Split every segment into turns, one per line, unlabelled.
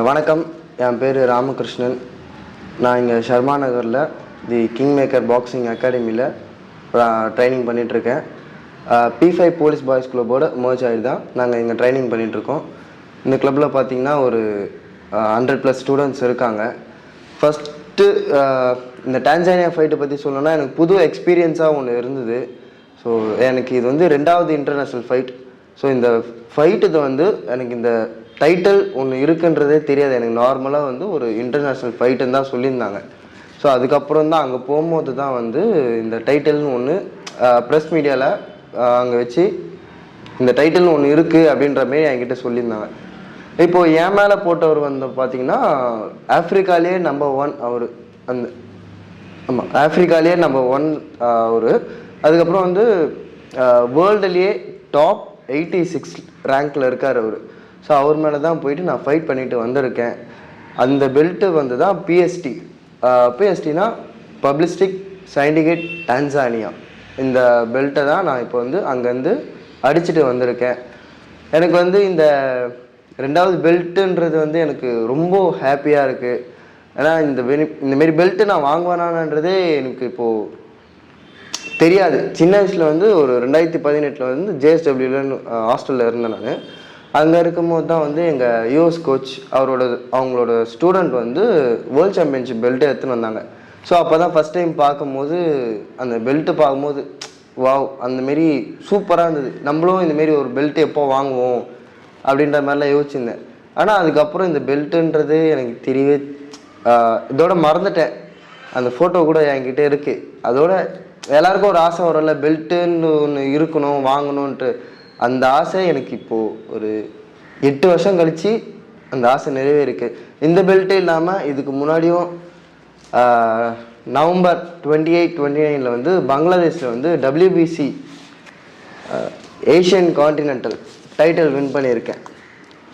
வணக்கம், என் பேர் ராமகிருஷ்ணன். நான் இங்கே ஷர்மா நகரில் தி கிங் மேக்கர் பாக்ஸிங் அகாடமியில் ட்ரைனிங் பண்ணிகிட்ருக்கேன். P5 போலீஸ் பாய்ஸ் கிளப்போட மர்ஜ் ஆகி தான் நாங்கள் இங்கே ட்ரைனிங் பண்ணிகிட்ருக்கோம். இந்த கிளப்பில் பார்த்திங்கன்னா ஒரு 100+ ஸ்டூடெண்ட்ஸ் இருக்காங்க. ஃபஸ்ட்டு இந்த டான்சானியா ஃபைட்டை பற்றி சொல்லணும்னா எனக்கு புது எக்ஸ்பீரியன்ஸாக ஒன்று இருந்தது. ஸோ எனக்கு இது வந்து 2வது இன்டர்நேஷ்னல் ஃபைட். ஸோ இந்த ஃபைட்டு எனக்கு இந்த டைட்டில் ஒன்று இருக்குன்றதே தெரியாது. எனக்கு நார்மலாக ஒரு இன்டர்நேஷ்னல் ஃபைட்டுன்னு தான் சொல்லியிருந்தாங்க. ஸோ அதுக்கப்புறம் தான் அங்கே போகும்போது தான் இந்த டைட்டில்னு ஒன்று ப்ரெஸ் மீடியாவில் அங்கே வச்சு இந்த டைட்டில்னு ஒன்று இருக்குது அப்படின்ற மாரி என்கிட்ட சொல்லியிருந்தாங்க. இப்போது என் மேலே போட்டவர் பார்த்திங்கன்னா ஆஃப்ரிக்காலேயே நம்பர் 1 அவர். ஆமாம், ஆஃப்ரிக்காலேயே நம்பர் 1 அவர். அதுக்கப்புறம் வேர்ல்டுலேயே டாப் 86 ரேங்க்கில் இருக்கார் அவர். ஸோ அவர் மேலே தான் போயிட்டு நான் ஃபைட் பண்ணிவிட்டு வந்திருக்கேன். அந்த பெல்ட்டு தான் பிஎஸ்டி. பிஎஸ்டினா பப்ளிஸ்டிக் சைண்டிகேட் டான்சானியா. இந்த பெல்ட்டை தான் நான் இப்போ அங்கேருந்து அடிச்சுட்டு வந்திருக்கேன். எனக்கு இந்த 2வது பெல்ட்டுன்றது எனக்கு ரொம்ப ஹாப்பியாக இருக்குது. ஏன்னா இந்தமாரி பெல்ட்டு நான் வாங்குவேனான்றதே எனக்கு இப்போது தெரியாது. சின்ன வயசில் ஒரு 2018 ஜேஎஸ்டபிள்யூலன்னு ஹாஸ்டலில் இருந்தேன் நான். அங்கே இருக்கும்போது தான் எங்கள் யூஎஸ் கோச் அவங்களோட ஸ்டூடெண்ட் வேர்ல்ட் சாம்பியன்ஷிப் பெல்ட்டு எடுத்துன்னு வந்தாங்க. ஸோ அப்போ தான் ஃபஸ்ட் டைம் பார்க்கும்போது அந்த பெல்ட்டு பார்க்கும்போது வாவ், அந்தமாரி சூப்பராக இருந்தது. நம்மளும் இந்தமாரி ஒரு பெல்ட்டு எப்போ வாங்குவோம் அப்படின்ற மாதிரிலாம் யோசிச்சிருந்தேன். ஆனால் அதுக்கப்புறம் இந்த பெல்ட்டுன்றது எனக்கு தெரியவே இதோட மறந்துட்டேன். அந்த ஃபோட்டோ கூட என்கிட்ட இருக்குது. அதோட எல்லாருக்கும் ஒரு ஆசை வரும்ல, பெல்ட்டுன்னு ஒன்று இருக்கணும் வாங்கணுன்ட்டு. அந்த ஆசை எனக்கு இப்போது ஒரு 8 வருஷம் கழித்து அந்த ஆசை நிறைவேறிருக்கு. இந்த பெல்ட்டே இல்லாமல் இதுக்கு முன்னாடியும் நவம்பர் 28, 29 பங்களாதேஷில் WBC Asian continental title win பண்ணியிருக்கேன்.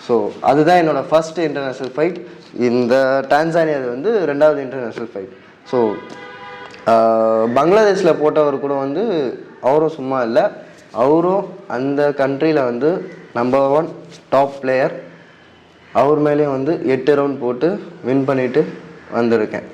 ஸோ அதுதான் என்னோடய ஃபஸ்ட் இன்டர்நேஷ்னல் ஃபைட். இந்த டான்சானியா 2வது இன்டர்நேஷ்னல் ஃபைட். ஸோ பங்களாதேஷில் போட்டவர் கூட அவரும் சும்மா இல்லை. அவரும் அந்த கண்ட்ரியில் நம்பர் 1 டாப் பிளேயர். அவர் மேலேயும் 8 ரவுண்ட் போட்டு வின் பண்ணிவிட்டு வந்திருக்கேன்.